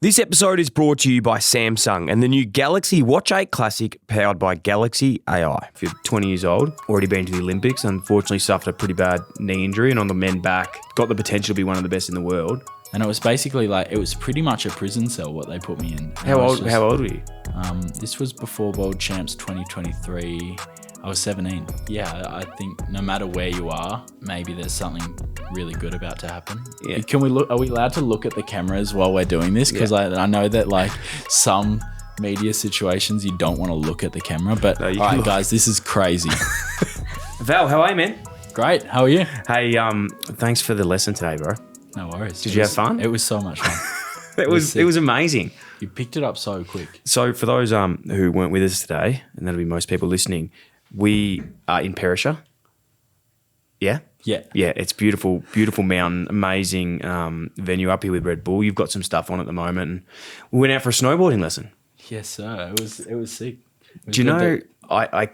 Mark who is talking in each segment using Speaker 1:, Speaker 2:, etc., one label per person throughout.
Speaker 1: This episode is brought to you by Samsung and the new Galaxy Watch8 Classic powered by Galaxy AI. If you're 20 years old, already been to the Olympics, unfortunately suffered a pretty bad knee injury and on the men back, got the potential to be one of the best in the world.
Speaker 2: And it was basically like, it was pretty much a prison cell what they put me in.
Speaker 1: How old were you?
Speaker 2: This was before World Champs 2023. I was 17. Yeah, I think no matter where you are, maybe there's something really good about to happen.
Speaker 1: Yeah.
Speaker 2: Can we look? Are we allowed to look at the cameras while we're doing this? Because I know that like some media situations you don't want to look at the camera. But all right, guys, this is crazy.
Speaker 1: Val, how are you, man?
Speaker 2: Great. How are you?
Speaker 1: Hey, thanks for the lesson today, bro.
Speaker 2: No worries.
Speaker 1: Did you have fun?
Speaker 2: It was so much fun.
Speaker 1: It was amazing.
Speaker 2: You picked it up so quick.
Speaker 1: So for those who weren't with us today, and that'll be most people listening, we are in Perisher. Yeah?
Speaker 2: Yeah.
Speaker 1: Yeah, it's beautiful, beautiful mountain, amazing venue up here with Red Bull. You've got some stuff on at the moment. And we went out for a snowboarding lesson.
Speaker 2: Yes, sir. It was sick.
Speaker 1: Do you know, I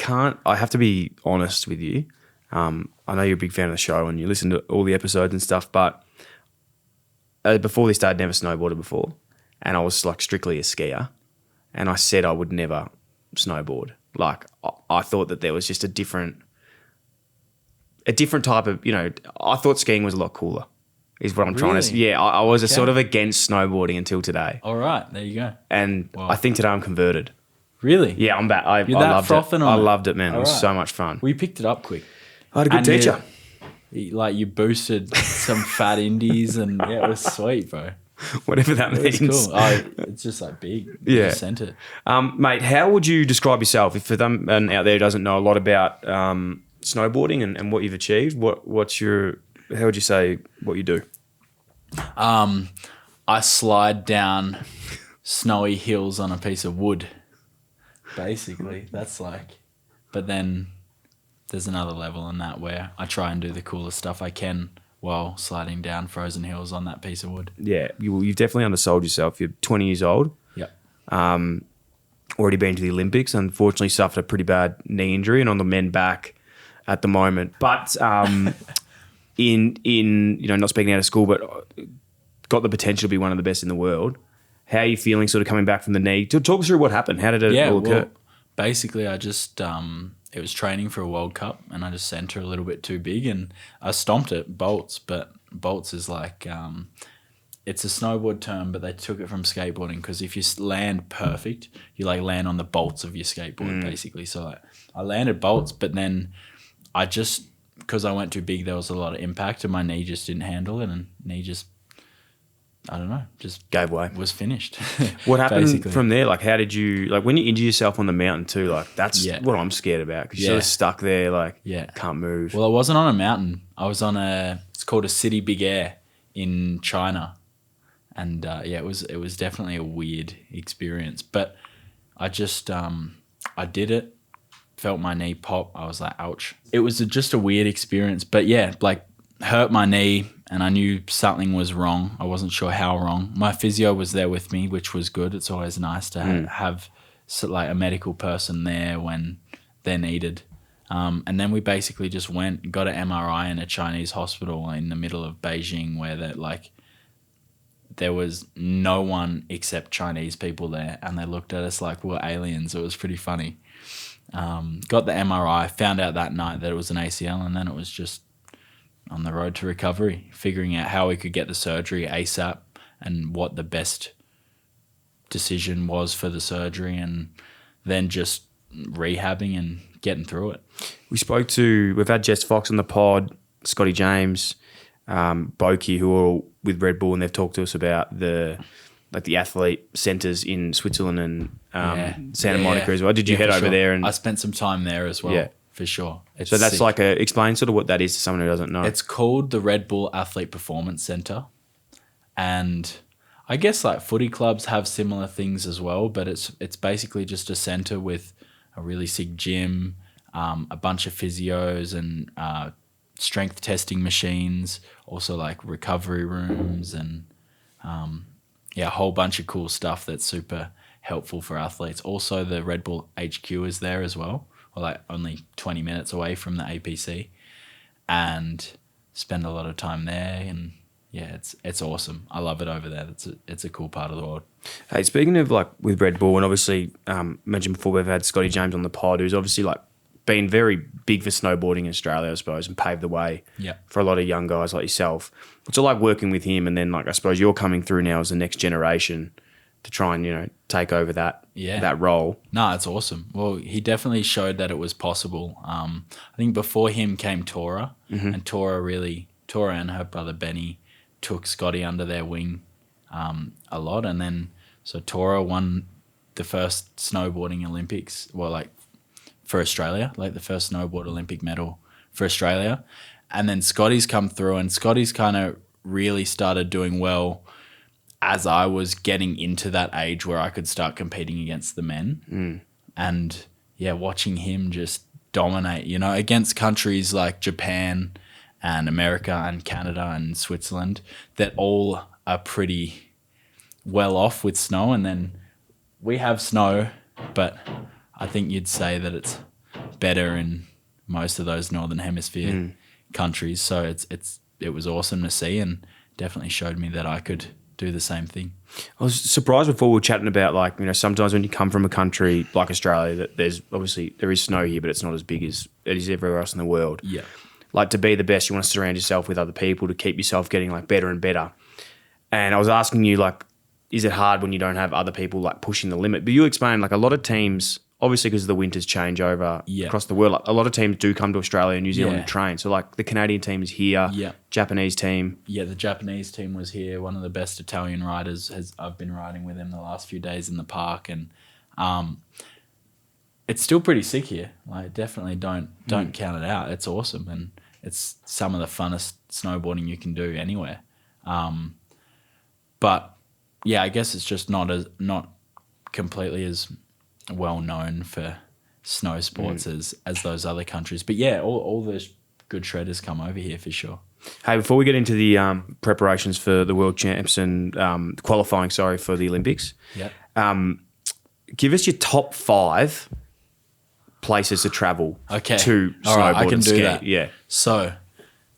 Speaker 1: have to be honest with you. I know you're a big fan of the show and you listen to all the episodes and stuff, but before this day, I'd never snowboarded before. And I was like strictly a skier. And I said I would never snowboard. Like I thought that there was just a different type of, I thought skiing was a lot cooler is what I'm trying to say. Yeah, I was sort of against snowboarding until today.
Speaker 2: All right, there you go.
Speaker 1: And I think today I'm converted.
Speaker 2: Really?
Speaker 1: Yeah, I'm back. I loved it. I loved it, man. It was so much fun.
Speaker 2: We picked it up quick.
Speaker 1: I had a good teacher.
Speaker 2: You boosted some fat indies and yeah, it was sweet, bro.
Speaker 1: Whatever that means.
Speaker 2: It's cool. It's just like big. You just sent it.
Speaker 1: Mate, how would you describe yourself? If for them out there who doesn't know a lot about snowboarding and what you've achieved, how would you say what you do?
Speaker 2: I slide down snowy hills on a piece of wood. Basically, that's like, but then there's another level in that where I try and do the coolest stuff I can while sliding down frozen hills on that piece of wood. Yeah,
Speaker 1: you've definitely undersold yourself. You're 20 years old.
Speaker 2: Yep.
Speaker 1: Already been to the Olympics. Unfortunately, suffered a pretty bad knee injury and on the men back at the moment. But in not speaking out of school, but got the potential to be one of the best in the world. How are you feeling sort of coming back from the knee? Talk us through what happened. How did it all occur?
Speaker 2: Well, basically, I just it was training for a World Cup and I just sent her a little bit too big and I stomped it, bolts, but bolts is like, it's a snowboard term, but they took it from skateboarding because if you land perfect, you like land on the bolts of your skateboard basically. So I landed bolts, but then I just, because I went too big, there was a lot of impact and my knee just didn't handle it and knee just, I don't know, just
Speaker 1: gave way.
Speaker 2: Was finished.
Speaker 1: What happened from there? Like, how did you, like when you injure yourself on the mountain too, like that's what I'm scared about because you're sort of stuck there, like can't move.
Speaker 2: Well, I wasn't on a mountain. I was on it's called a city big air in China. And it was definitely a weird experience. But I just, I did it, felt my knee pop. I was like, ouch. It was just a weird experience. But yeah, like hurt my knee. And I knew something was wrong. I wasn't sure how wrong. My physio was there with me, which was good. It's always nice to have like a medical person there when they're needed. And then we basically just went and got an MRI in a Chinese hospital in the middle of Beijing where there was no one except Chinese people there. And they looked at us like we were aliens. It was pretty funny. Got the MRI, found out that night that it was an ACL, and then it was just on the road to recovery, figuring out how we could get the surgery ASAP and what the best decision was for the surgery and then just rehabbing and getting through it.
Speaker 1: We've had Jess Fox on the pod, Scotty James, Boki, who are all with Red Bull, and they've talked to us about the athlete centres in Switzerland and Santa Monica as well. Did you head over there? And
Speaker 2: I spent some time there as well. Yeah. For sure.
Speaker 1: So that's sick. Explain sort of what that is to someone who doesn't know.
Speaker 2: It's called the Red Bull Athlete Performance Center. And I guess like footy clubs have similar things as well, but it's basically just a center with a really sick gym, a bunch of physios and strength testing machines, also like recovery rooms and a whole bunch of cool stuff that's super helpful for athletes. Also the Red Bull HQ is there as well. Or like only 20 minutes away from the APC and spend a lot of time there and yeah, it's awesome. I love it over there. It's a cool part of the world.
Speaker 1: Hey, speaking of like with Red Bull, and obviously mentioned before we've had Scotty James on the pod, who's obviously like been very big for snowboarding in Australia, I suppose, and paved the way for a lot of young guys like yourself. What's it like working with him? And then like I suppose you're coming through now as the next generation to try and take over that role.
Speaker 2: No, it's awesome. Well, he definitely showed that it was possible. I think before him came Tora, and Tora and her brother Benny took Scotty under their wing a lot, and then so Tora won the first snowboarding Olympics, well, like for Australia, like the first snowboard Olympic medal for Australia, and then Scotty's come through, and Scotty's kind of really started doing well as I was getting into that age where I could start competing against the men, and watching him just dominate, against countries like Japan and America and Canada and Switzerland that all are pretty well off with snow. And then we have snow, but I think you'd say that it's better in most of those Northern Hemisphere countries. So it was awesome to see, and definitely showed me that I could do the same thing.
Speaker 1: I was surprised before we were chatting about like, sometimes when you come from a country like Australia, that there is snow here, but it's not as big as it is everywhere else in the world.
Speaker 2: Yeah.
Speaker 1: Like to be the best, you want to surround yourself with other people to keep yourself getting like better and better. And I was asking you like, is it hard when you don't have other people like pushing the limit? But you explained like a lot of teams, obviously because of the winters change over across the world, like a lot of teams do come to Australia and New Zealand to train. So like the Canadian team is here, Japanese team.
Speaker 2: Yeah, the Japanese team was here. One of the best Italian riders I've been riding with him the last few days in the park, and it's still pretty sick here. Like definitely don't count it out. It's awesome, and it's some of the funnest snowboarding you can do anywhere. But yeah, I guess it's just not completely as well known for snow sports as those other countries. But yeah, all those good shredders come over here for sure.
Speaker 1: Hey, before we get into the preparations for the World Champs and qualifying, for the Olympics, give us your top 5 places to travel to snowboard.
Speaker 2: All right, I can
Speaker 1: and
Speaker 2: do
Speaker 1: ski.
Speaker 2: that.
Speaker 1: Yeah.
Speaker 2: So,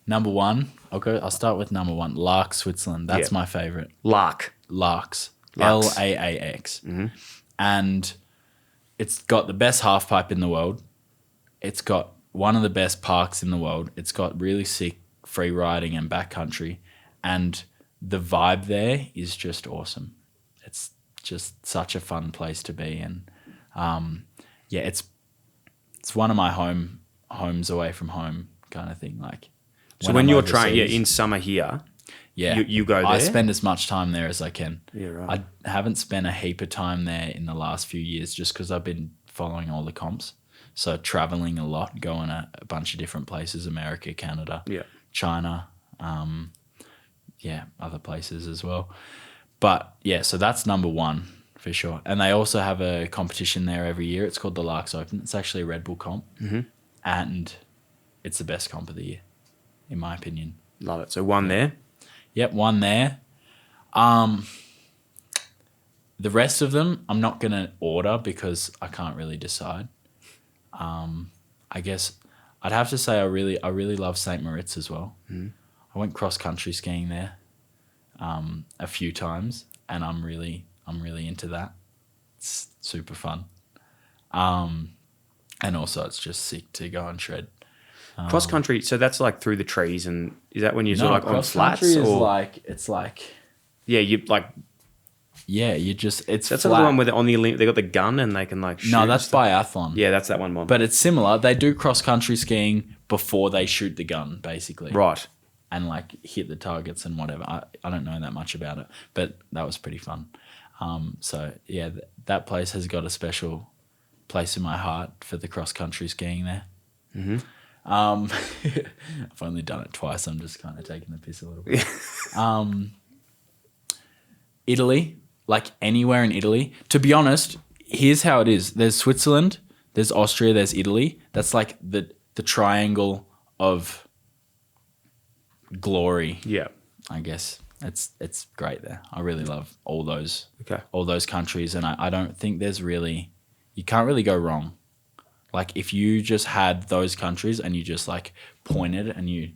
Speaker 2: number 1, I'll start with number 1, Lark, Switzerland. That's my favorite.
Speaker 1: Larks.
Speaker 2: LAAX. And it's got the best half pipe in the world. It's got one of the best parks in the world. It's got really sick free riding and backcountry, and the vibe there is just awesome. It's just such a fun place to be, and it's one of my homes away from home kind of thing. Like,
Speaker 1: so when you're training in summer here, you go there?
Speaker 2: I spend as much time there as I can.
Speaker 1: Yeah, right.
Speaker 2: I haven't spent a heap of time there in the last few years just because I've been following all the comps. So traveling a lot, going a bunch of different places, America, Canada, China, other places as well. But yeah, so that's number 1 for sure. And they also have a competition there every year. It's called the Larks Open. It's actually a Red Bull comp. And it's the best comp of the year, in my opinion.
Speaker 1: Love it. So 1 there?
Speaker 2: Yep, 1 there. The rest of them, I'm not going to order because I can't really decide. I guess I'd have to say I really love St. Moritz as well. I went cross country skiing there a few times, and I'm really into that. It's super fun. And also it's just sick to go and shred.
Speaker 1: Cross country, so that's like through the trees, and is that when you're sort of like on flats?
Speaker 2: Cross country is like
Speaker 1: you like
Speaker 2: you just it's
Speaker 1: that's
Speaker 2: flat.
Speaker 1: the one where on the they got the gun and they can like shoot.
Speaker 2: No, that's biathlon.
Speaker 1: Yeah, that's that one.
Speaker 2: But it's similar. They do cross country skiing before they shoot the gun, basically.
Speaker 1: Right.
Speaker 2: And like hit the targets and whatever. I don't know that much about it, but that was pretty fun. So yeah, that place has got a special place in my heart for the cross country skiing there. I've only done it twice. I'm just kind of taking the piss a little bit. Italy, like anywhere in Italy. To be honest, here's how it is. There's Switzerland, there's Austria, there's Italy. That's like the triangle of glory.
Speaker 1: Yeah.
Speaker 2: I guess it's great there. I really love all those countries, and I don't think you can't really go wrong. Like if you just had those countries and you just like pointed and you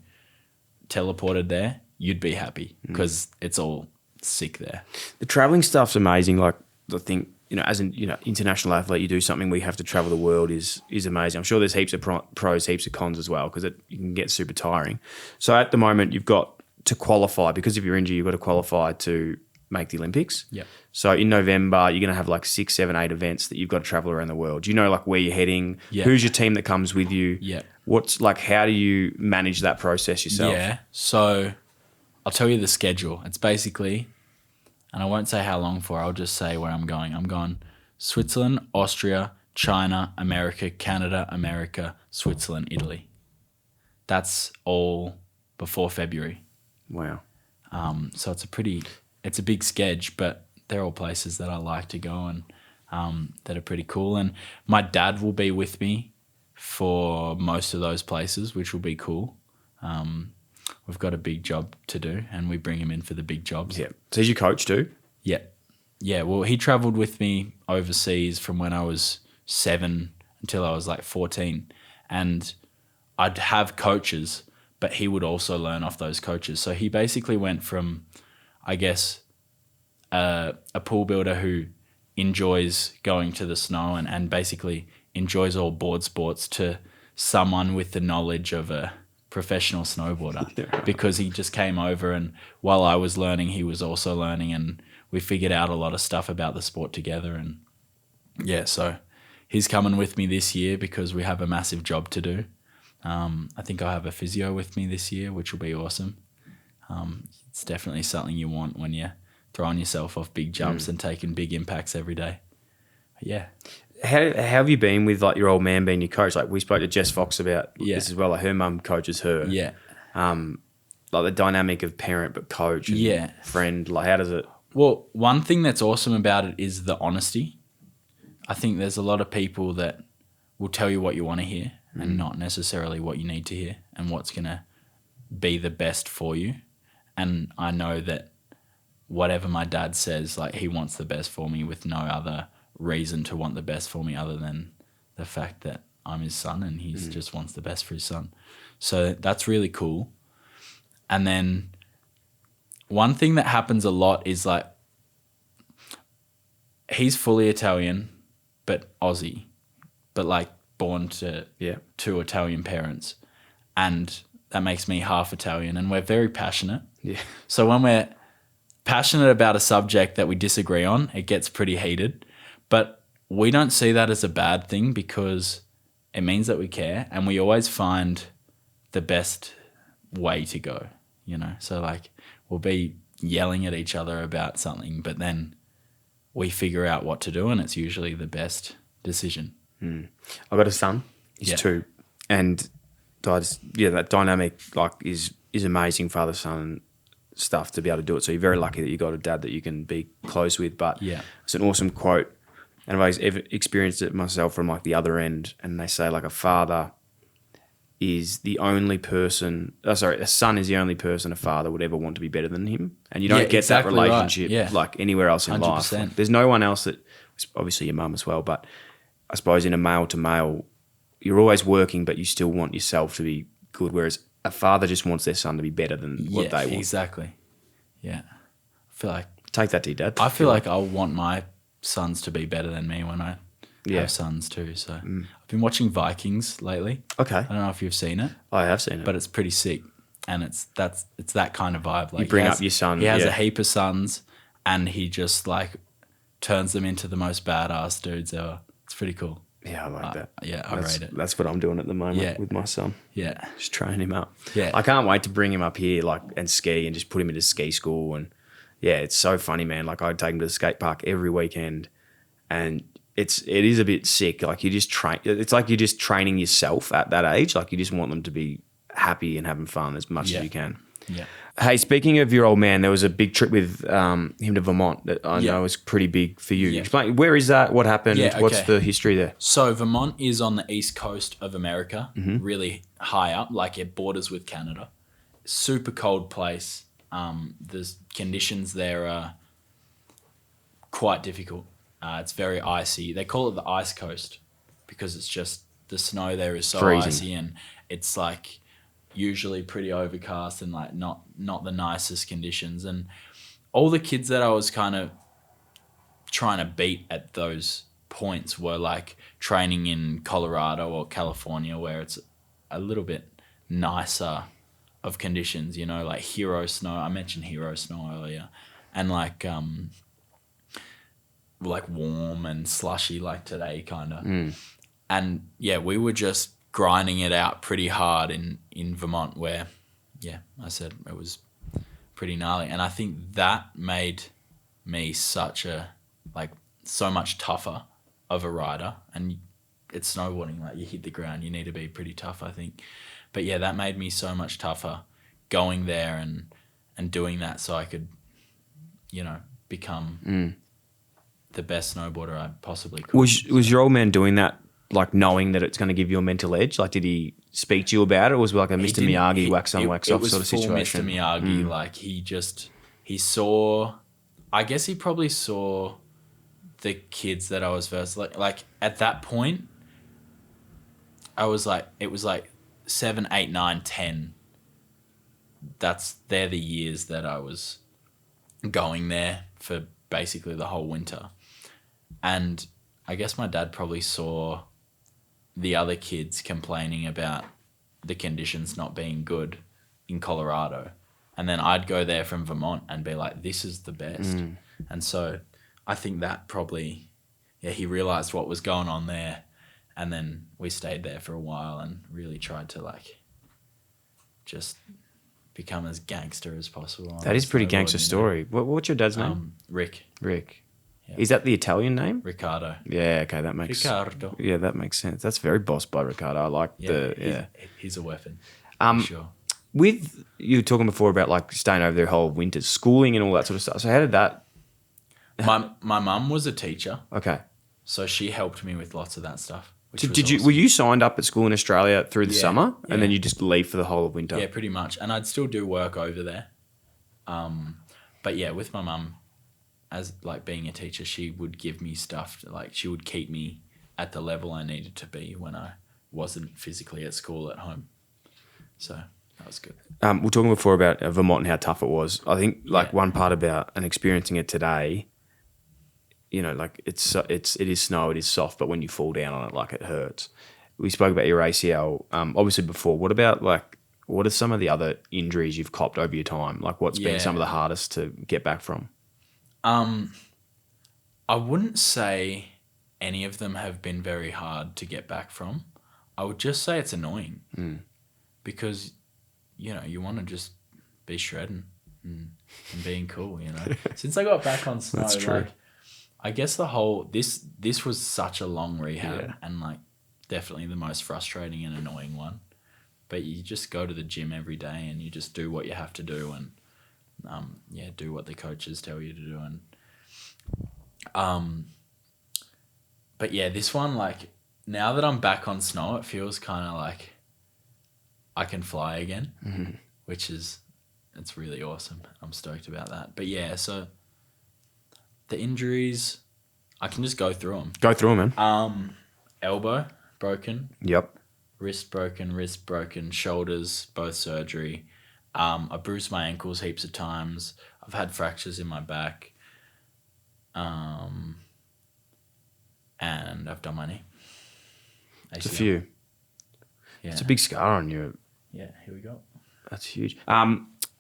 Speaker 2: teleported there, you'd be happy because it's all sick there.
Speaker 1: The traveling stuff's amazing. Like, I think, as an international athlete, you do something where you have to travel the world is amazing. I'm sure there's heaps of pros, heaps of cons as well, because you can get super tiring. So at the moment, you've got to qualify. Because of your injury, you've got to qualify to make the Olympics.
Speaker 2: Yeah.
Speaker 1: So in November, you're going to have like 6, 7, 8 events that you've got to travel around the world. Do you know like where you're heading?
Speaker 2: Yeah.
Speaker 1: Who's your team that comes with you?
Speaker 2: Yeah.
Speaker 1: What's like, how do you manage that process yourself?
Speaker 2: Yeah. So I'll tell you the schedule. It's basically, and I won't say how long for, I'll just say where I'm going. I'm going Switzerland, Austria, China, America, Canada, America, Switzerland, Italy. That's all before February.
Speaker 1: Wow.
Speaker 2: So it's a big schedule, but they're all places that I like to go and that are pretty cool. And my dad will be with me for most of those places, which will be cool. We've got a big job to do, and we bring him in for the big jobs.
Speaker 1: Yeah. So he's your coach too?
Speaker 2: Yeah. Yeah, well, he travelled with me overseas from when I was 7 until I was like 14. And I'd have coaches, but he would also learn off those coaches. So he basically went from, I guess, a pool builder who enjoys going to the snow and basically enjoys all board sports to someone with the knowledge of a professional snowboarder, because he just came over, and while I was learning, he was also learning, and we figured out a lot of stuff about the sport together. And yeah, so he's coming with me this year because we have a massive job to do. I think I'll have a physio with me this year, which will be awesome. It's definitely something you want when you're throwing yourself off big jumps and taking big impacts every day. But yeah.
Speaker 1: How have you been with like your old man being your coach? Like we spoke to Jess Fox about this as well. Like her mum coaches her.
Speaker 2: Yeah.
Speaker 1: Like the dynamic of parent but coach and friend. Like how does it?
Speaker 2: Well, one thing that's awesome about it is the honesty. I think there's a lot of people that will tell you what you want to hear and not necessarily what you need to hear and what's going to be the best for you. And I know that whatever my dad says, like he wants the best for me with no other reason to want the best for me other than the fact that I'm his son and he just wants the best for his son. So that's really cool. And then one thing that happens a lot is like he's fully Italian but Aussie, but like born to two Italian parents, and that makes me half Italian, and we're very passionate. Yeah. So when we're passionate about a subject that we disagree on, it gets pretty heated. But we don't see that as a bad thing because it means that we care, and we always find the best way to go, So like we'll be yelling at each other about something, but then we figure out what to do, and it's usually the best decision.
Speaker 1: I've got a son. He's 2, and that dynamic like is amazing, father-son stuff to be able to do it. So you're very lucky that you got a dad that you can be close with. But it's an awesome quote, and I've always experienced it myself from like the other end. And they say like a father is the only person. A son is the only person a father would ever want to be better than him, and you don't get exactly that relationship like anywhere else in 100%. Life. Like, there's no one else that, obviously your mum as well, but I suppose in a male to male, you're always working, but you still want yourself to be good. Whereas a father just wants their son to be better than what they want. Exactly. Yeah. I feel like take that to your dad. I feel like I want my sons to be better than me when I have sons too. So I've been watching Vikings lately. Okay. I don't know if you've seen it. I have seen it, but it's pretty sick, and it's that kind of vibe. Like you bring up your son. He has a heap of sons, and he just like turns them into the most badass dudes ever. It's pretty cool. Yeah, I like that. Yeah, I rate it. That's what I'm doing at the moment with my son. Yeah. Just training him up. Yeah. I can't wait to bring him up here and ski and just put him into ski school. And yeah, it's so funny, man. Like I'd take him to the skate park every weekend, and it is a bit sick. Like you just train. It's like you're just training yourself at that age. Like you just want them to be happy and having fun as much as you can. Yeah. Hey, speaking of your old man, there was a big trip with him to Vermont that I know was pretty big for you. Yeah. Explain, where is that? What happened? Yeah, okay. What's the history there? So Vermont is on the east coast of America, really high up, like it borders with Canada. Super cold place. The conditions there are quite difficult. It's very icy. They call it the ice coast because it's just the snow there is so freezing. Icy, and it's like
Speaker 2: usually pretty overcast and like not the nicest conditions. And all the kids that I was kind of trying to beat at those points were like training in Colorado or California, where it's a little bit nicer of conditions, you know, like hero snow. I mentioned hero snow earlier, and like warm and slushy like today kind of. And yeah, we were just grinding it out pretty hard in Vermont, where I said it was pretty gnarly. And I think that made me so much tougher of a rider. And it's snowboarding, like you hit the ground, you need to be pretty tough, I think. But yeah, that made me so much tougher going there and doing that, so I could, you know, become the best snowboarder I possibly could.
Speaker 1: Was your old man doing that, like knowing that it's going to give you a mental edge? Like, did he speak to you about it, or was it like a Mr. Miyagi wax on, wax off sort of situation?
Speaker 2: It was full Mr. Miyagi. Like he saw, I guess he probably saw the kids that I was versus. Like at that point, I was like, it was like 7, 8, 9, 10. They're the years that I was going there for basically the whole winter. And I guess my dad probably saw the other kids complaining about the conditions not being good in Colorado. And then I'd go there from Vermont and be like, this is the best. And so I think that probably, he realized what was going on there. And then we stayed there for a while and really tried to like just become as gangster as possible.
Speaker 1: That is pretty gangster story. What's your dad's name?
Speaker 2: Rick. Yeah.
Speaker 1: Is that the Italian name?
Speaker 2: Ricardo.
Speaker 1: Yeah, okay, that makes
Speaker 2: Ricardo.
Speaker 1: Yeah, that makes sense. That's very bossed by Ricardo. I like
Speaker 2: he's a weapon. For sure.
Speaker 1: With you were talking before about like staying over there whole winters, schooling and all that sort of stuff. So how did that?
Speaker 2: My mum was a teacher.
Speaker 1: Okay.
Speaker 2: So she helped me with lots of that stuff.
Speaker 1: Were you signed up at school in Australia through the summer and then you just leave for the whole of winter?
Speaker 2: Yeah, pretty much. And I'd still do work over there. But yeah, with my mum, as like being a teacher, she would give me stuff, like she would keep me at the level I needed to be when I wasn't physically at school at home. So that was good.
Speaker 1: We were talking before about Vermont and how tough it was. I think one part about and experiencing it today, you know, like it is snow, it is soft, but when you fall down on it, like it hurts. We spoke about your ACL, obviously before. What about what are some of the other injuries you've copped over your time? Like what's been some of the hardest to get back from?
Speaker 2: I wouldn't say any of them have been very hard to get back from. I would just say it's annoying because, you know, you want to just be shredding and being cool, you know. Since I got back on snow,
Speaker 1: that's true.
Speaker 2: I guess this was such a long rehab and like definitely the most frustrating and annoying one. But you just go to the gym every day and you just do what you have to do and do what the coaches tell you to do. And but yeah, this one, like now that I'm back on snow, it feels kind of like I can fly again, which is, it's really awesome. I'm stoked about that. But yeah, so the injuries, I can just go through them.
Speaker 1: Go through them, man.
Speaker 2: Elbow broken.
Speaker 1: Yep.
Speaker 2: Wrist broken, shoulders, both surgery. I bruised my ankles heaps of times. I've had fractures in my back. And I've done my knee. ACL.
Speaker 1: It's a few.
Speaker 2: Yeah.
Speaker 1: It's a big scar on you.
Speaker 2: Yeah, here we go.
Speaker 1: That's huge.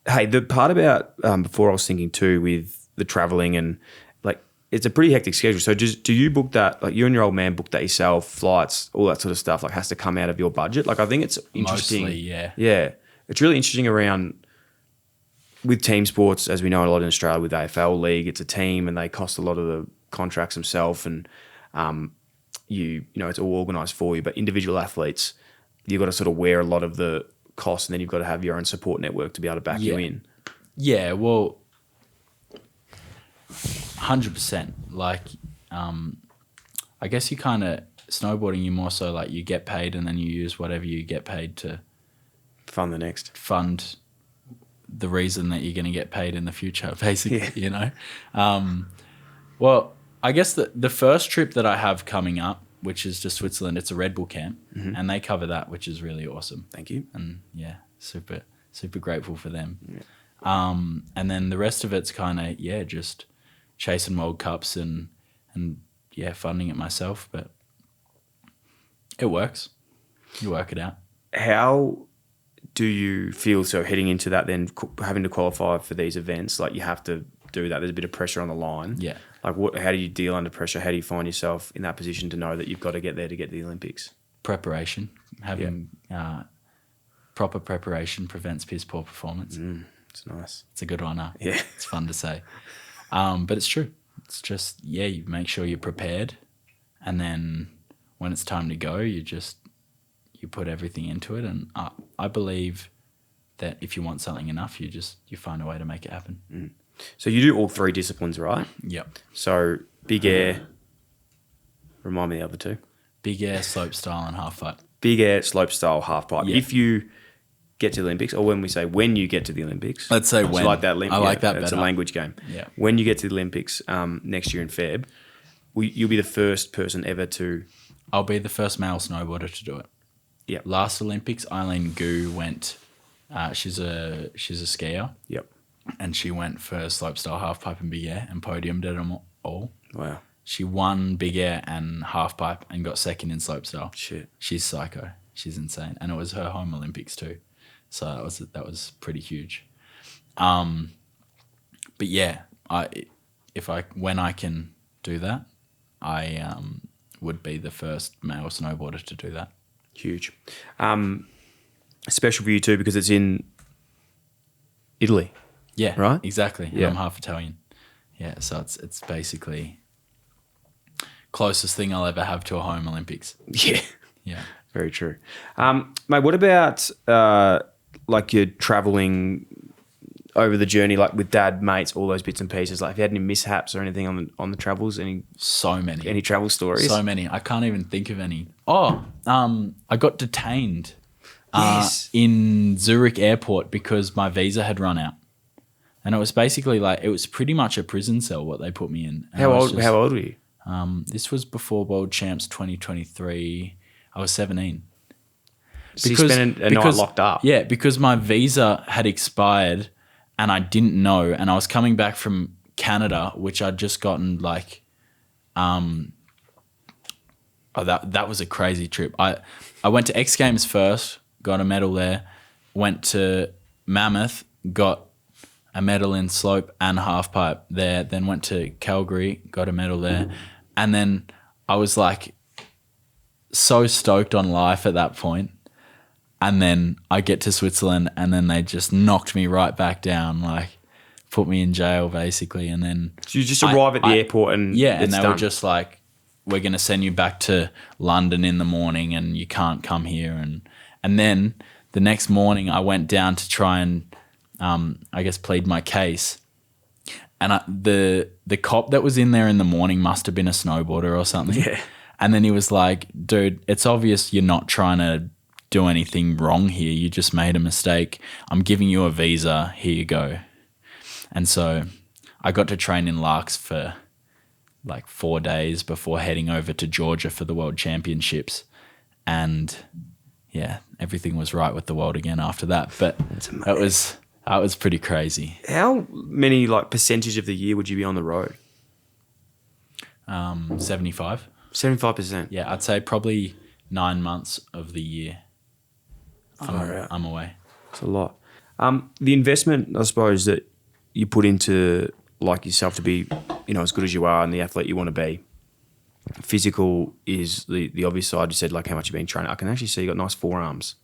Speaker 1: Hey, the part about before I was thinking too with the traveling and like it's a pretty hectic schedule. So do you book that, like you and your old man book that yourself, flights, all that sort of stuff, like has to come out of your budget? Like I think it's interesting.
Speaker 2: Mostly, yeah.
Speaker 1: Yeah. It's really interesting around with team sports, as we know a lot in Australia with AFL League, it's a team and they cost a lot of the contracts themselves and you know, it's all organised for you. But individual athletes, you've got to sort of wear a lot of the costs and then you've got to have your own support network to be able to back you in.
Speaker 2: Yeah, well, 100%. Like, I guess you kind of, snowboarding, you more so like you get paid and then you use whatever you get paid to
Speaker 1: fund
Speaker 2: the reason that you're going to get paid in the future, basically, you know? Well, I guess the first trip that I have coming up which is to Switzerland. It's a Red Bull camp, and they cover that, which is really awesome.
Speaker 1: Thank you.
Speaker 2: And yeah, super grateful for them. Yeah. And then the rest of it's kind of just chasing World Cups and funding it myself, but it works. You work it out.
Speaker 1: How do you feel heading into that then, having to qualify for these events? Like you have to do that. There's a bit of pressure on the line.
Speaker 2: Yeah.
Speaker 1: Like how do you deal under pressure? How do you find yourself in that position to know that you've got to get there to get to the Olympics?
Speaker 2: Preparation. Having proper preparation prevents piss poor performance.
Speaker 1: It's nice.
Speaker 2: It's a good one, huh?
Speaker 1: Yeah.
Speaker 2: It's fun to say. But it's true. It's just, you make sure you're prepared, and then when it's time to go, you put everything into it. And I believe that if you want something enough, you find a way to make it happen.
Speaker 1: So you do all three disciplines, right?
Speaker 2: Yep.
Speaker 1: So big air, remind me the other two.
Speaker 2: Big air, slope style, and half pipe.
Speaker 1: Big air, slope style, half pipe.
Speaker 2: Yeah.
Speaker 1: If you get to the Olympics, or when you get to the Olympics.
Speaker 2: Let's say when.
Speaker 1: I like that.
Speaker 2: I like that better.
Speaker 1: It's a language game.
Speaker 2: Yeah.
Speaker 1: When you get to the Olympics next year in Feb, you'll be the first person ever to...
Speaker 2: I'll be the first male snowboarder to do it.
Speaker 1: Yeah.
Speaker 2: Last Olympics, Eileen Gu went... she's a skier.
Speaker 1: Yep.
Speaker 2: And she went for slopestyle, half pipe, and big air, and podiumed at them all.
Speaker 1: Wow.
Speaker 2: She won big air and half pipe and got second in slopestyle.
Speaker 1: Shit.
Speaker 2: She's psycho. She's insane, and it was her home Olympics too, so that was pretty huge. But yeah, when I can do that, I would be the first male snowboarder to do that.
Speaker 1: Huge. Special for you too because it's in Italy.
Speaker 2: Yeah,
Speaker 1: right.
Speaker 2: Exactly.
Speaker 1: Yeah.
Speaker 2: And I'm half Italian. Yeah, so it's basically closest thing I'll ever have to a home Olympics.
Speaker 1: Yeah.
Speaker 2: Yeah.
Speaker 1: Very true. Mate, what about like you're traveling over the journey, like with dad, mates, all those bits and pieces? Like, have you had any mishaps or anything on the travels?
Speaker 2: So many.
Speaker 1: Any travel stories?
Speaker 2: So many. I can't even think of any. I got detained in Zurich airport because my visa had run out. And it was basically it was pretty much a prison cell what they put me in. And
Speaker 1: How old were you?
Speaker 2: This was before World Champs 2023. I was 17.
Speaker 1: So you spent a night locked up?
Speaker 2: Yeah, because my visa had expired and I didn't know. And I was coming back from Canada, which I'd just gotten that was a crazy trip. I went to X Games first, got a medal there. Went to Mammoth, got a medal in slope and half pipe there. Then went to Calgary, got a medal there. And then I was so stoked on life at that point. And then I get to Switzerland and then they just knocked me right back down, put me in jail basically. And then
Speaker 1: So you just arrive at the airport and
Speaker 2: and they
Speaker 1: done.
Speaker 2: were just we're going to send you back to London in the morning and you can't come here. And then the next morning I went down to try and plead my case. And the cop that was in there in the morning must have been a snowboarder or something.
Speaker 1: Yeah.
Speaker 2: And then he was like, dude, it's obvious you're not trying to do anything wrong here. You just made a mistake. I'm giving you a visa. Here you go. And so I got to train in Larks for 4 days before heading over to Georgia for the World Championships. And yeah, everything was right with the world again after that. But that was pretty crazy.
Speaker 1: How many percentage of the year would you be on the road?
Speaker 2: 75.
Speaker 1: 75%.
Speaker 2: Yeah, I'd say probably 9 months of the year I'm away.
Speaker 1: It's a lot. The investment, I suppose, that you put into yourself to be, as good as you are and the athlete you want to be. Physical is the obvious side. You said how much you've been training. I can actually see you got nice forearms.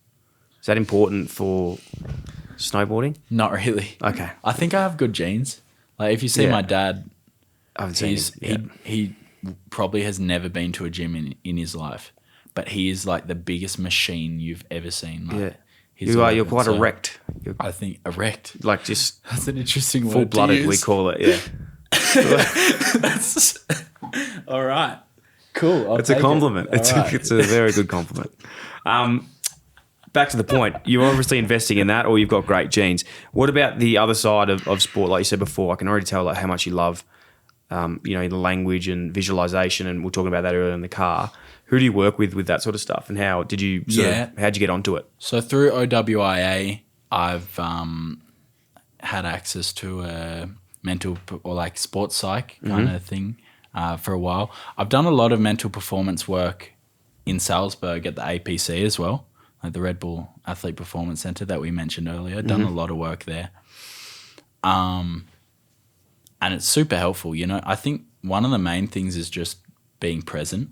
Speaker 1: Is that important for snowboarding?
Speaker 2: Not really.
Speaker 1: Okay.
Speaker 2: I think I have good genes. If you see my dad,
Speaker 1: I haven't seen him.
Speaker 2: he probably has never been to a gym in his life, but he is the biggest machine you've ever seen.
Speaker 1: You're quite erect.
Speaker 2: I think erect.
Speaker 1: Just
Speaker 2: that's an interesting word.
Speaker 1: Full-blooded, we call it. Yeah.
Speaker 2: That's all right. Cool.
Speaker 1: It's a compliment.
Speaker 2: Right.
Speaker 1: It's a very good compliment. Back to the point. You're obviously investing in that, or you've got great genes. What about the other side of sport? Like you said before, I can already tell how much you love the language and visualization, and we're talking about that earlier in the car. Who do you work with that sort of stuff, and how did you how'd you get onto it?
Speaker 2: So through OWIA, I've had access to a mental or like sports psych kind of thing for a while. I've done a lot of mental performance work in Salzburg at the APC as well, like the Red Bull Athlete Performance Center that we mentioned earlier. Done a lot of work there. And it's super helpful, I think one of the main things is just being present,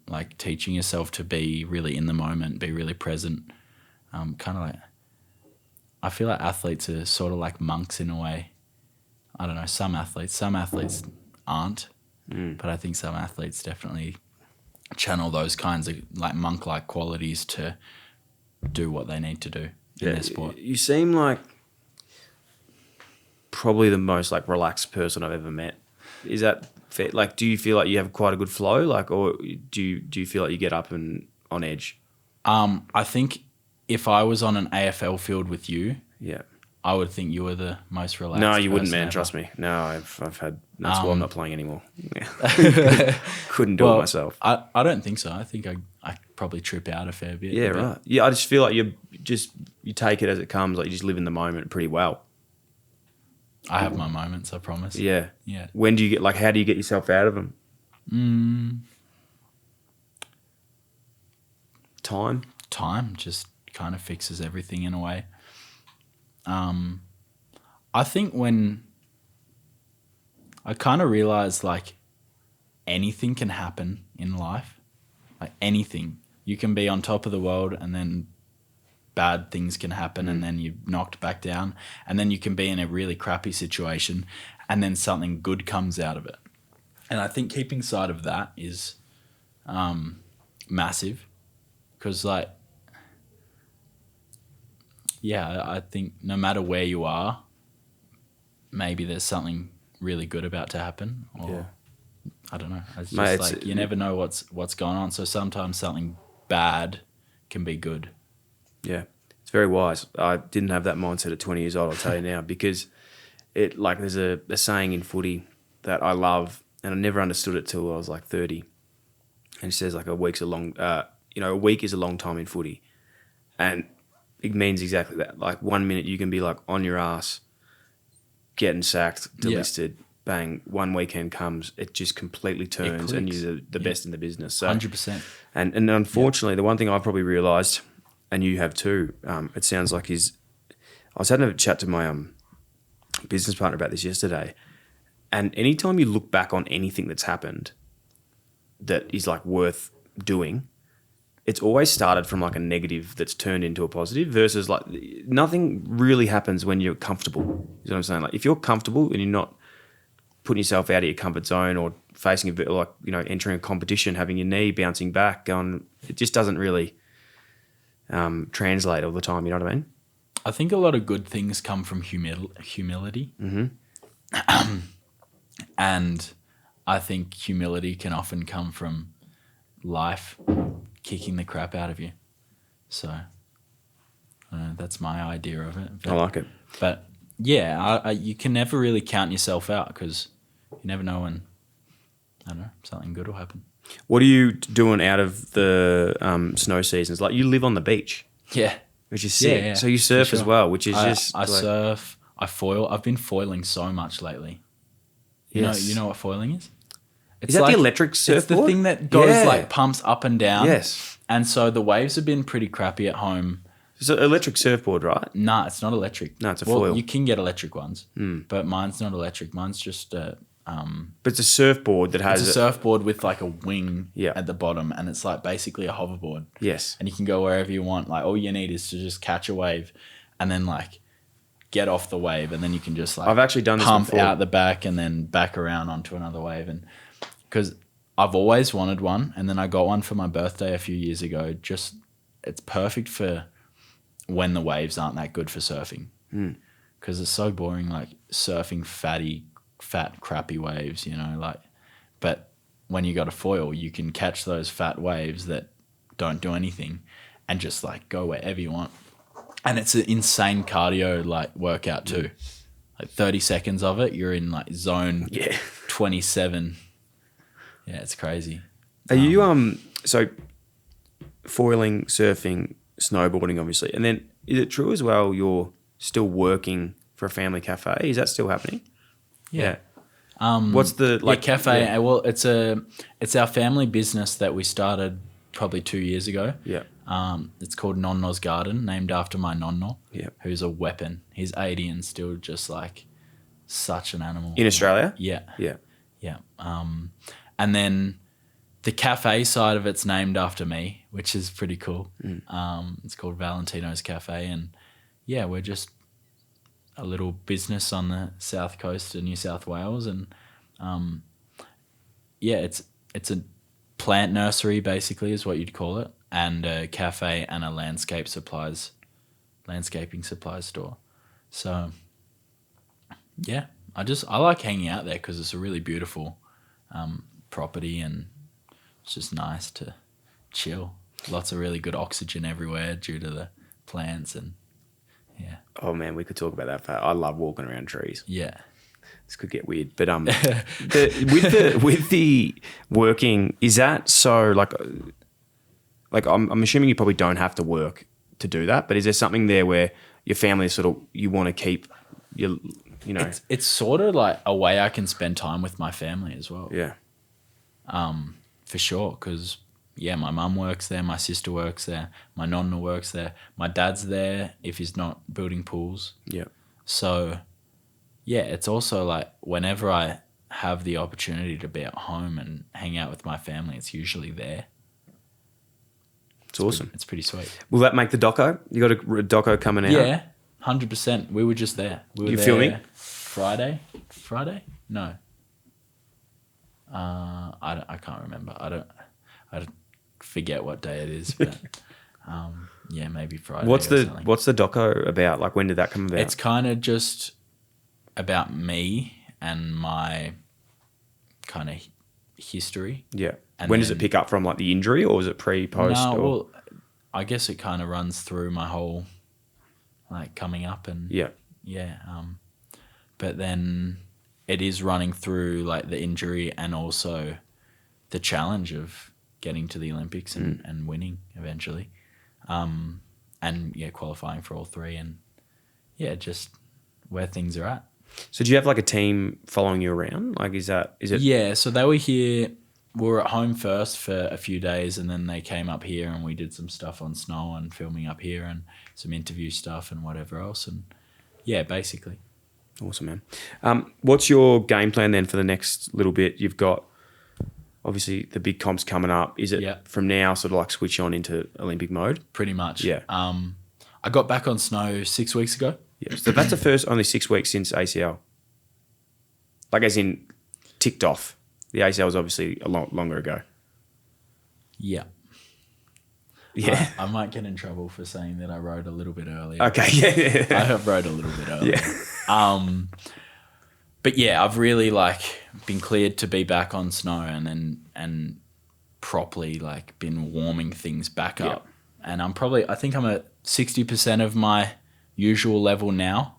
Speaker 2: like teaching yourself to be really in the moment, be really present. Kind of like, I feel like athletes are sort of like monks in a way. I don't know, some athletes aren't, but I think some athletes definitely channel those kinds of like monk-like qualities to do what they need to do in their sport.
Speaker 1: You seem like probably the most like relaxed person I've ever met. Is that fair? Like, do you feel like you have quite a good flow, like, or do you feel like you get up and on edge?
Speaker 2: I think if I was on an AFL field with you, I would think you were the most relaxed.
Speaker 1: No, you wouldn't, man.
Speaker 2: Ever.
Speaker 1: Trust me. No, I've had. That's why I'm not playing anymore. Couldn't do it myself.
Speaker 2: I don't think so. I think I probably trip out a fair bit.
Speaker 1: Yeah, right. Yeah, I just feel like you take it as it comes. Like you just live in the moment pretty well.
Speaker 2: I have my moments, I promise.
Speaker 1: Yeah.
Speaker 2: Yeah.
Speaker 1: When do you get, like, how do you get yourself out of them? Time
Speaker 2: just kind of fixes everything in a way. I think when I kind of realized, like, anything can happen in life, like anything. You can be on top of the world and then bad things can happen and then you're knocked back down, and then you can be in a really crappy situation and then something good comes out of it. And I think keeping sight of that is massive, because like, I think no matter where you are, maybe there's something really good about to happen, or I don't know. It's just like you never know what's going on. So sometimes something bad can be good.
Speaker 1: Yeah, it's very wise. I didn't have that mindset at 20 years old, I'll tell you now, because there's a saying in footy that I love, and I never understood it till I was like 30. And it says like a week is a long time in footy. And it means exactly that. Like 1 minute you can be like on your ass, getting sacked, delisted, bang, one weekend comes, it just completely turns and you're the best in the business. So
Speaker 2: 100%.
Speaker 1: And unfortunately, the one thing I've probably realised, and you have too, it sounds like, is I was having a chat to my business partner about this yesterday, and anytime you look back on anything that's happened that is like worth doing, it's always started from like a negative that's turned into a positive, versus like nothing really happens when you're comfortable. You know what I'm saying? Like if you're comfortable and you're not putting yourself out of your comfort zone or facing a bit like, entering a competition, having your knee bouncing back, it just doesn't really translate all the time. You know what I mean?
Speaker 2: I think a lot of good things come from humility.
Speaker 1: Mm-hmm.
Speaker 2: And I think humility can often come from life kicking the crap out of you. So that's my idea of it.
Speaker 1: I like it.
Speaker 2: But yeah, you can never really count yourself out, because you never know when, I don't know, something good will happen.
Speaker 1: What are you doing out of the snow seasons? Like you live on the beach.
Speaker 2: Yeah.
Speaker 1: Which is sick. Yeah, so you surf as well, which is
Speaker 2: I surf, I foil. I've been foiling so much lately. You know what foiling is?
Speaker 1: Is that like the electric surfboard?
Speaker 2: It's the thing that goes like pumps up and down.
Speaker 1: Yes.
Speaker 2: And so the waves have been pretty crappy at home.
Speaker 1: It's an electric surfboard, right?
Speaker 2: Nah, it's not electric.
Speaker 1: No, it's a foil.
Speaker 2: You can get electric ones, but mine's not electric. Mine's just
Speaker 1: but it's a surfboard that has
Speaker 2: a surfboard with like a wing at the bottom, and it's like basically a hoverboard.
Speaker 1: Yes.
Speaker 2: And you can go wherever you want. Like all you need is to just catch a wave and then like get off the wave, and then you can just like
Speaker 1: I've actually done this
Speaker 2: pump
Speaker 1: before.
Speaker 2: out the back and then back around onto another wave. And because I've always wanted one, and then I got one for my birthday a few years ago. Just it's perfect for when the waves aren't that good for surfing, because it's so boring like surfing fat crappy waves, but when you got a foil you can catch those fat waves that don't do anything and just like go wherever you want, and it's an insane cardio like workout too. like 30 seconds of it, you're in like zone
Speaker 1: Yeah.
Speaker 2: 27. Yeah, it's crazy.
Speaker 1: Are you so foiling, surfing, snowboarding, obviously, and then is it true as well? You're still working for a family cafe. Is that still happening?
Speaker 2: Yeah.
Speaker 1: What's the
Speaker 2: cafe?
Speaker 1: Yeah.
Speaker 2: Well, it's our family business that we started probably 2 years ago.
Speaker 1: Yeah.
Speaker 2: It's called Nonno's Garden, named after my nonno,
Speaker 1: Yeah.
Speaker 2: who's a weapon. He's 80 and still just like such an animal.
Speaker 1: In Australia?
Speaker 2: Yeah.
Speaker 1: Yeah.
Speaker 2: Yeah. And then the cafe side of it's named after me, which is pretty cool. It's called Valentino's Cafe. And yeah, we're just a little business on the south coast of New South Wales. And yeah, it's a plant nursery basically is what you'd call it. And a cafe and a landscaping supplies store. So yeah, I like hanging out there because it's a really beautiful property and it's just nice to chill. Lots of really good oxygen everywhere due to the plants and yeah.
Speaker 1: Oh man, we could talk about that. I love walking around trees.
Speaker 2: Yeah.
Speaker 1: This could get weird, but with the working, is that so like I'm assuming you probably don't have to work to do that, but is there something there where your family is sort of you want to keep your
Speaker 2: It's sort of like a way I can spend time with my family as well.
Speaker 1: Yeah.
Speaker 2: For sure, because yeah, my mum works there, my sister works there, my nonna works there, my dad's there if he's not building pools.
Speaker 1: Yeah.
Speaker 2: So yeah, it's also like whenever I have the opportunity to be at home and hang out with my family, it's usually there.
Speaker 1: It's awesome.
Speaker 2: It's pretty sweet.
Speaker 1: Will that make the doco? You got a doco coming out?
Speaker 2: Yeah, 100%. We were just there. We were
Speaker 1: You
Speaker 2: there
Speaker 1: filming?
Speaker 2: Friday? No. I can't remember. I forget what day it is, but yeah, maybe Friday.
Speaker 1: What's the doco about? Like, when did that come about?
Speaker 2: It's kind of just about me and my kind of history.
Speaker 1: Yeah.
Speaker 2: And
Speaker 1: when does it pick up from, like the injury, or is it pre, post?
Speaker 2: No,
Speaker 1: or?
Speaker 2: well, I guess it kind of runs through my whole like coming up and
Speaker 1: Yeah.
Speaker 2: But then it is running through like the injury and also the challenge of getting to the Olympics and winning eventually, and yeah, qualifying for all three and yeah, just where things are at.
Speaker 1: So do you have like a team following you around? Like, is it?
Speaker 2: Yeah, so they were here. We were at home first for a few days and then they came up here and we did some stuff on snow and filming up here and some interview stuff and whatever else. And yeah, basically.
Speaker 1: Awesome, man. What's your game plan then for the next little bit? You've got obviously the big comps coming up. Is it from now sort of like switch on into Olympic mode?
Speaker 2: Pretty much.
Speaker 1: Yeah.
Speaker 2: I got back on snow 6 weeks ago.
Speaker 1: Yeah. So that's the first only 6 weeks since ACL. Like as in ticked off. The ACL was obviously a lot longer ago.
Speaker 2: Yeah.
Speaker 1: Yeah.
Speaker 2: I might get in trouble for saying that I rode a little bit earlier.
Speaker 1: Okay. Yeah.
Speaker 2: I have rode a little bit earlier.
Speaker 1: Yeah.
Speaker 2: But yeah, I've really like been cleared to be back on snow and properly like been warming things back up. And I think I'm at 60% of my usual level now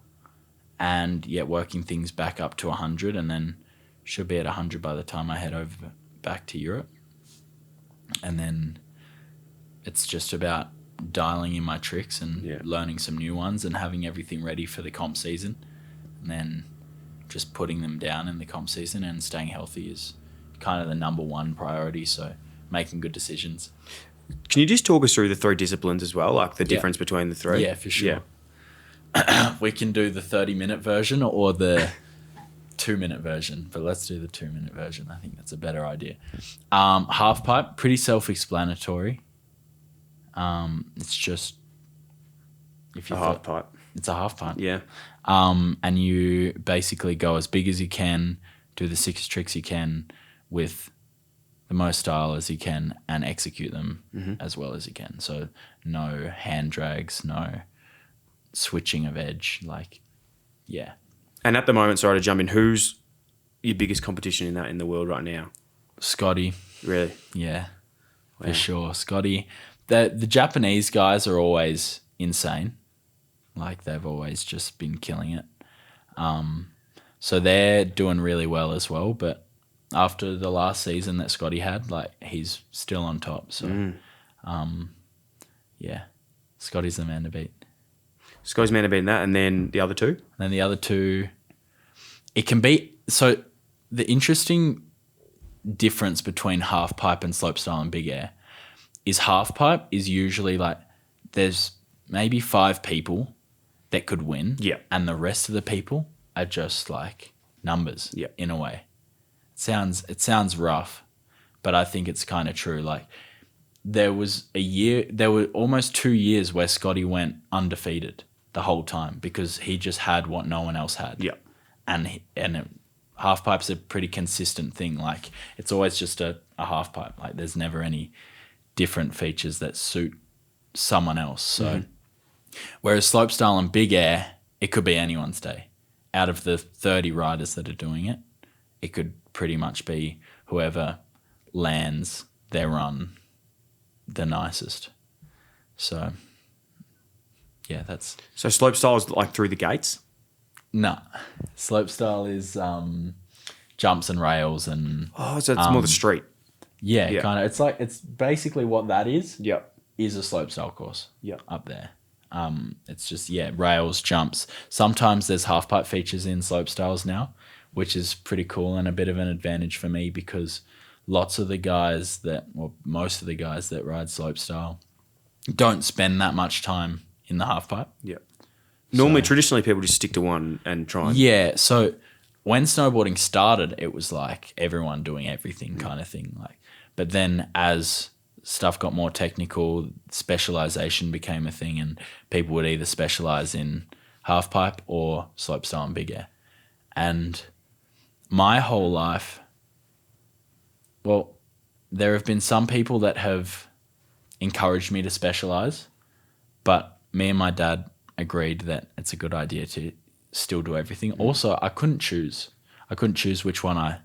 Speaker 2: and yet working things back up to 100 and then should be at 100 by the time I head over back to Europe. And then it's just about dialing in my tricks and learning some new ones and having everything ready for the comp season. And then just putting them down in the comp season and staying healthy is kind of the number one priority. So making good decisions.
Speaker 1: Can you just talk us through the three disciplines as well, like the difference between the three?
Speaker 2: Yeah, for sure. Yeah. We can do the 30-minute version or the 2-minute version, but let's do the 2-minute version. I think that's a better idea. Half pipe, pretty self-explanatory. It's just if you
Speaker 1: half pipe.
Speaker 2: It's a half pipe.
Speaker 1: Yeah.
Speaker 2: And you basically go as big as you can, do the 6 tricks you can with the most style as you can, and execute them as well as you can. So no hand drags, no switching of edge, like yeah.
Speaker 1: And at the moment, sorry to jump in, who's your biggest competition in the world right now?
Speaker 2: Scotty.
Speaker 1: Really?
Speaker 2: Yeah, for sure. Scotty. The Japanese guys are always insane. Like they've always just been killing it. So they're doing really well as well. But after the last season that Scotty had, like, he's still on top. So, yeah, Scotty's the man to beat.
Speaker 1: Scotty's man to beat in that, and then the other two?
Speaker 2: And then the other two, it can be... So the interesting difference between half pipe and slopestyle and big air is half pipe is usually like there's maybe 5 people that could win.
Speaker 1: Yeah.
Speaker 2: And the rest of the people are just like numbers.
Speaker 1: Yeah.
Speaker 2: In a way. It sounds rough, but I think it's kind of true. Like there were almost 2 years where Scotty went undefeated the whole time because he just had what no one else had.
Speaker 1: Yeah.
Speaker 2: Half pipe's a pretty consistent thing. Like it's always just a half pipe. Like there's never any different features that suit someone else. So whereas slopestyle and big air, it could be anyone's day. Out of the 30 riders that are doing it, it could pretty much be whoever lands their run the nicest. So yeah, that's...
Speaker 1: So slopestyle is like through the gates?
Speaker 2: No. Slopestyle is jumps and rails and...
Speaker 1: Oh, so it's more the street.
Speaker 2: Yeah. Kind of. It's basically what that is.
Speaker 1: Yep.
Speaker 2: Is a slopestyle course.
Speaker 1: Yep.
Speaker 2: Up there. It's just, rails, jumps. Sometimes there's half pipe features in slopestyles now, which is pretty cool and a bit of an advantage for me because most of the guys that ride slopestyle don't spend that much time in the half pipe.
Speaker 1: Yep. Normally, traditionally, people just stick to one and try and...
Speaker 2: Yeah, so when snowboarding started, it was like everyone doing everything kind of thing. But then as stuff got more technical, specialization became a thing and people would either specialize in half pipe or slopestyle and big air. And my whole life, well, there have been some people that have encouraged me to specialize, but me and my dad agreed that it's a good idea to still do everything. Also, I couldn't choose which one I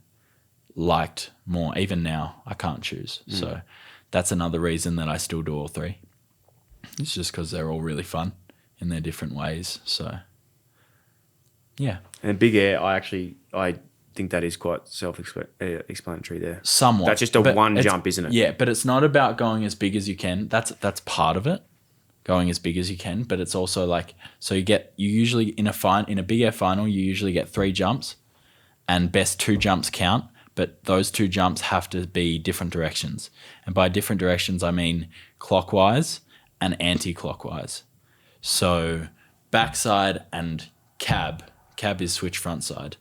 Speaker 2: liked more. Even now, I can't choose. So that's another reason that I still do all 3. It's just because they're all really fun in their different ways. So, yeah.
Speaker 1: And big air, I think that is quite self-explanatory there.
Speaker 2: Somewhat.
Speaker 1: That's just one jump, isn't it?
Speaker 2: Yeah, but it's not about going as big as you can. That's part of it. Going as big as you can, but it's also like, so you usually in a big air final, you usually get 3 jumps and best 2 jumps count, but those 2 jumps have to be different directions. And by different directions, I mean clockwise and anti-clockwise. So backside and cab is switch front side.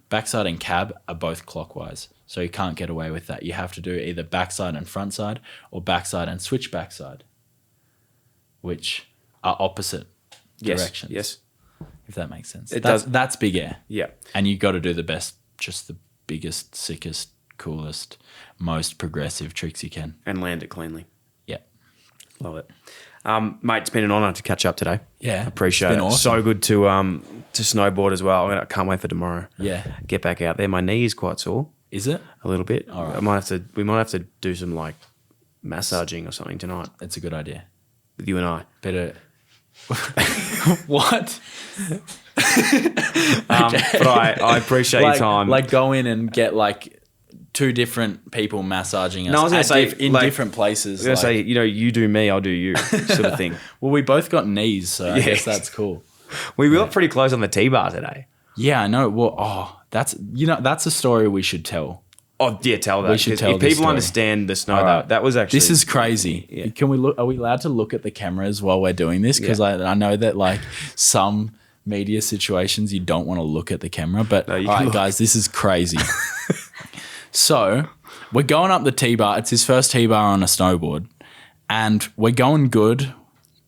Speaker 2: Backside and cab are both clockwise. So you can't get away with that. You have to do either backside and front side or backside and switch backside, which are opposite directions.
Speaker 1: Yes.
Speaker 2: If that makes sense.
Speaker 1: It does.
Speaker 2: That's big air.
Speaker 1: Yeah.
Speaker 2: And you got to do the best, just the biggest, sickest, coolest, most progressive tricks you can.
Speaker 1: And land it cleanly.
Speaker 2: Yeah.
Speaker 1: Love it. Mate, it's been an honour to catch up today.
Speaker 2: Yeah.
Speaker 1: Appreciate
Speaker 2: it's
Speaker 1: it.
Speaker 2: been awesome.
Speaker 1: So good to snowboard as well. I can't wait for tomorrow.
Speaker 2: Yeah.
Speaker 1: Get back out there. My knee is quite sore.
Speaker 2: Is it?
Speaker 1: A little bit.
Speaker 2: All right.
Speaker 1: We might have to do some like massaging or something tonight
Speaker 2: It's a good idea.
Speaker 1: with you and I.
Speaker 2: Better. What?
Speaker 1: But I appreciate your time.
Speaker 2: Like go in and get like 2 different people massaging us.
Speaker 1: No, I was going to say
Speaker 2: in
Speaker 1: like,
Speaker 2: different places.
Speaker 1: I was going to say, you do me, I'll do you, sort of thing.
Speaker 2: Well, we both got knees, so I guess that's cool.
Speaker 1: We got pretty close on the T-bar today.
Speaker 2: Yeah, I know. Well, that's a story we should tell.
Speaker 1: Oh yeah, tell that.
Speaker 2: We should tell
Speaker 1: if
Speaker 2: this
Speaker 1: people
Speaker 2: story.
Speaker 1: understand the snow,
Speaker 2: Right.
Speaker 1: that was actually...
Speaker 2: This is crazy.
Speaker 1: Yeah.
Speaker 2: Can we look? Are we allowed to look at the cameras while we're doing this? Because I know that like some media situations you don't want to look at the camera. But
Speaker 1: No,
Speaker 2: all
Speaker 1: you
Speaker 2: right,
Speaker 1: can look.
Speaker 2: guys, this is crazy. So we're going up the T-bar. It's his first T-bar on a snowboard, and we're going good,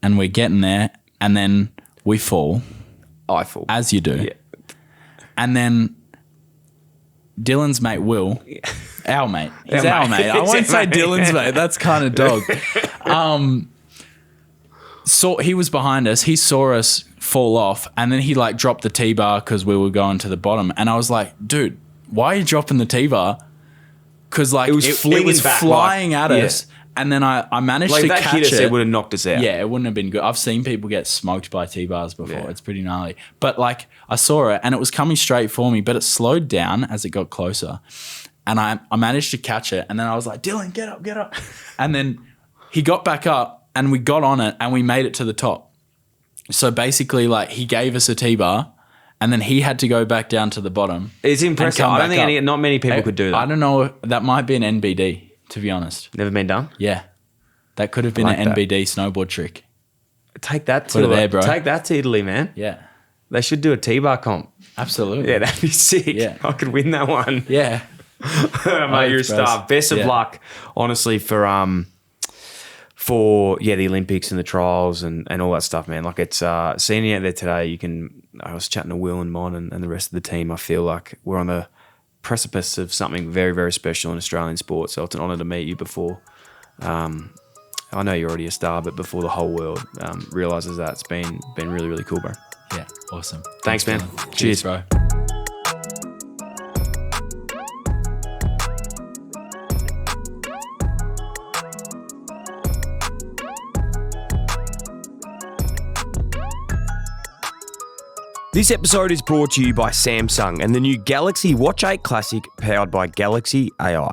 Speaker 2: and we're getting there, and then we fall,
Speaker 1: I fall.
Speaker 2: as you do,
Speaker 1: Yeah.
Speaker 2: and then Dylan's mate Will. Our mate. He's our mate. I won't say Dylan's mate. That's kind of dog. So he was behind us. He saw us fall off, and then he like dropped the T-bar because we were going to the bottom. And I was like, dude, why are you dropping the T-bar? Because like
Speaker 1: It was flinging back,
Speaker 2: flying
Speaker 1: like-
Speaker 2: at us, And then I managed
Speaker 1: Like
Speaker 2: to
Speaker 1: that
Speaker 2: catch
Speaker 1: hit us,
Speaker 2: it.
Speaker 1: it would have knocked us out.
Speaker 2: Yeah, it wouldn't have been good. I've seen people get smoked by T-bars before.
Speaker 1: Yeah.
Speaker 2: It's pretty gnarly. But like I saw it and it was coming straight for me, but it slowed down as it got closer. And I managed to catch it. And then I was like, Dylan, get up, get up. And then he got back up and we got on it and we made it to the top. So basically like he gave us a T-bar and then he had to go back down to the bottom.
Speaker 1: It's impressive. I don't think not many people could do that.
Speaker 2: I don't know. That might be an NBD, to be honest.
Speaker 1: Never been done?
Speaker 2: Yeah. That could have been
Speaker 1: like
Speaker 2: an
Speaker 1: that.
Speaker 2: NBD snowboard trick.
Speaker 1: Take that
Speaker 2: Put it there, bro.
Speaker 1: Take that to Italy, man.
Speaker 2: Yeah.
Speaker 1: They should do a T-bar comp.
Speaker 2: Absolutely.
Speaker 1: Yeah, that'd be sick.
Speaker 2: Yeah.
Speaker 1: I could win that one.
Speaker 2: Yeah.
Speaker 1: Mate, you're a star. Best of luck, honestly, for the Olympics and the trials and all that stuff, man. Like it's seeing you out there today. I was chatting to Will and Mon and the rest of the team. I feel like we're on the precipice of something very, very special in Australian sport. So it's an honour to meet you before. I know you're already a star, but before the whole world realizes that, it's been really, really cool, bro.
Speaker 2: Yeah. Awesome.
Speaker 1: Thanks, man.
Speaker 2: Dylan.
Speaker 1: Cheers,
Speaker 2: bro.
Speaker 1: This episode is brought to you by Samsung and the new Galaxy Watch8 Classic powered by Galaxy AI.